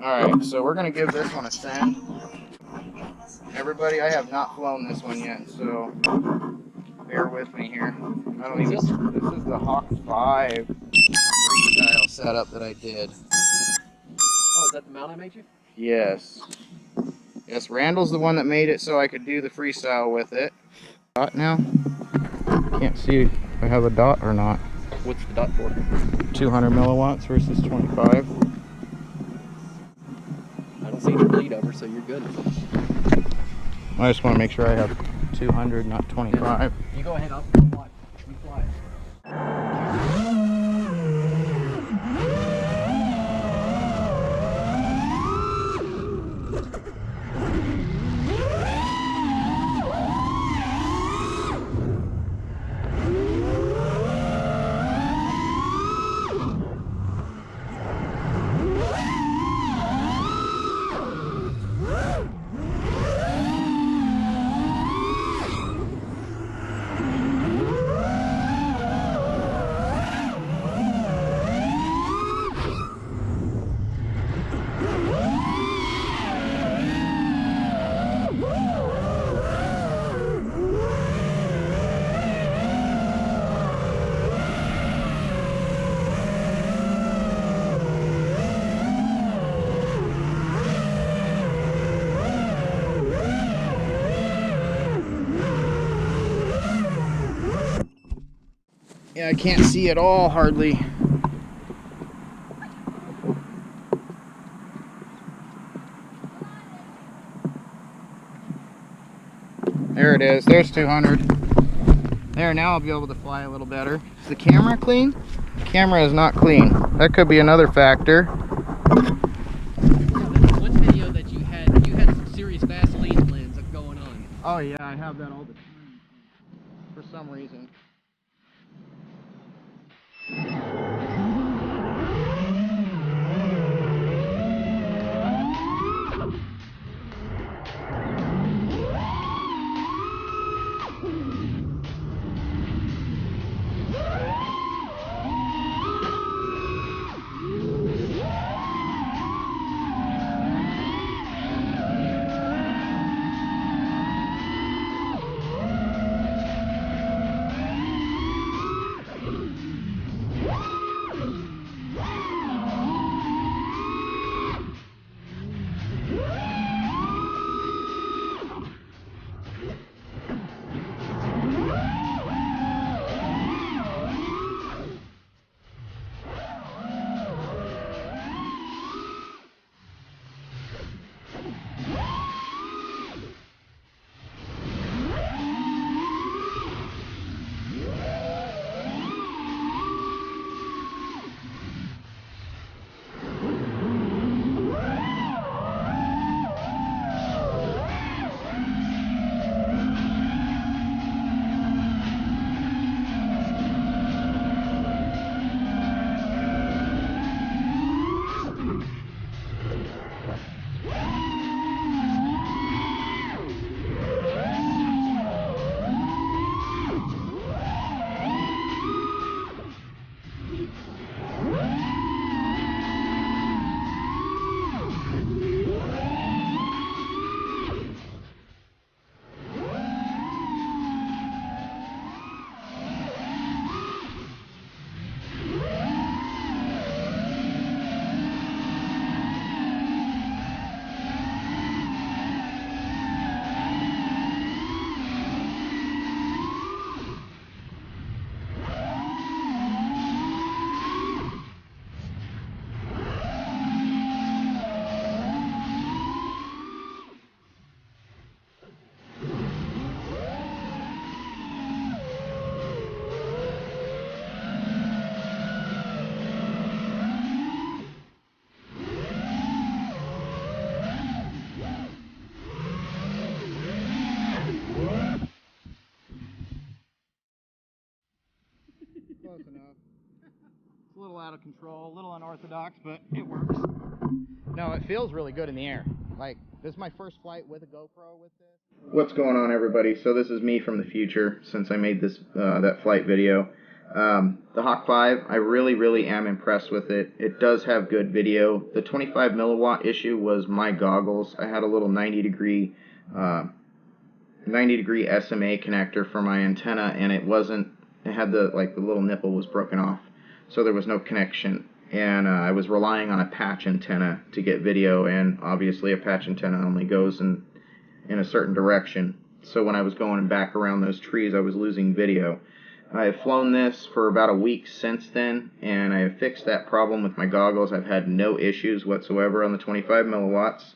Alright, so we're going to give this one a send. Everybody, I have not flown this one yet, so bear with me here. I don't even. This is the Hawk5 freestyle setup that I did. Oh, is that the mount I made you? Yes. Yes, Randall's the one that made it so I could do the freestyle with it. Dot now? Can't see if I have a dot or not. What's the dot for? 200 milliwatts versus 25. I don't see any bleed over, so you're good. I just want to make sure I have 200, not 25. Yeah. You go ahead, I'll fly. You fly. Yeah, I can't see at all, hardly. There it is. There's 200. There, now I'll be able to fly a little better. Is the camera clean? The camera is not clean. That could be another factor. One video that you had some serious Vaseline lens going on. Oh yeah, I have that all the time for some reason. Close enough. It's a little out of control, a little unorthodox, but it works. No, it feels really good in the air. Like, this is my first flight with a GoPro with this. What's going on, everybody? So this is me from the future, since I made this that flight video. The Hawk5, I really am impressed with it. It does have good video. The 25 milliwatt issue was my goggles. I had a little 90 degree SMA connector for my antenna, and it had the little nipple was broken off, so there was no connection, and I was relying on a patch antenna to get video, and obviously a patch antenna only goes in a certain direction, so when I was going back around those trees I was losing video. I have flown this for about a week since then, and I have fixed that problem with my goggles. I've had no issues whatsoever on the 25 milliwatts.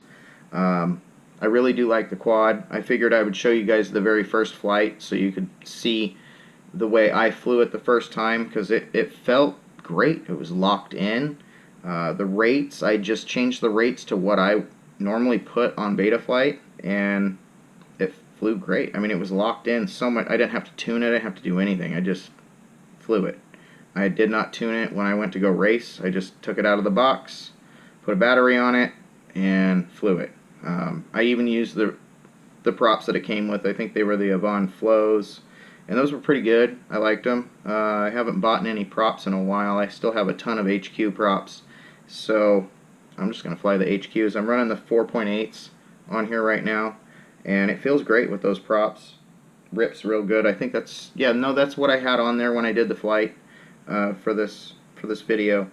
I really do like the quad. I figured I would show you guys the very first flight so you could see the way I flew it the first time, because it felt great. It was locked in. The rates, I just changed the rates to what I normally put on Betaflight, and it flew great. I mean, it was locked in so much. I didn't have to tune it. I didn't have to do anything. I just flew it. I did not tune it when I went to go race. I just took it out of the box, put a battery on it, and flew it. I even used the props that it came with. I think they were the Avon Flows, and those were pretty good. I liked them. I haven't bought any props in a while. I still have a ton of HQ props, so I'm just going to fly the HQs. I'm running the 4.8s on here right now, and it feels great with those props. Rips real good. I think that's what I had on there when I did the flight for this video.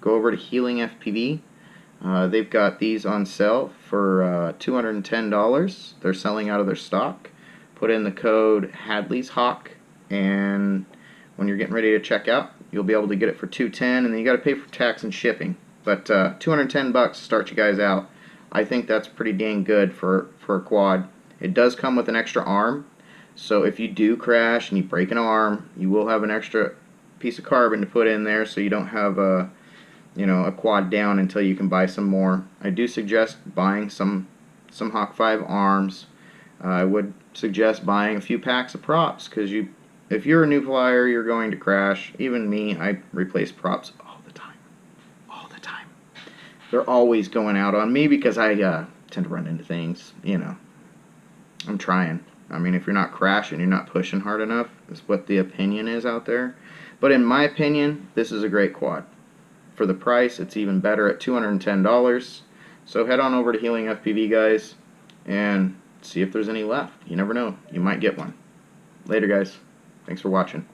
Go over to HadleysFPV. They've got these on sale for $210. They're selling out of their stock. Put in the code HadleysHawk, and when you're getting ready to check out, you'll be able to get it for $210, and then you got to pay for tax and shipping. But $210 to start you guys out. I think that's pretty dang good for a quad. It does come with an extra arm, so if you do crash and you break an arm, you will have an extra piece of carbon to put in there, so you don't have a quad down until you can buy some more. I do suggest buying some Hawk5 arms. I would suggest buying a few packs of props, because if you're a new flyer, you're going to crash. Even me, I replace props all the time. They're always going out on me because I tend to run into things. I'm trying. I mean, if you're not crashing, you're not pushing hard enough. That's what the opinion is out there. But in my opinion, this is a great quad. For the price, it's even better at $210. So head on over to HadleysFPV, guys, and see if there's any left. You never know. You might get one. Later, guys. Thanks for watching.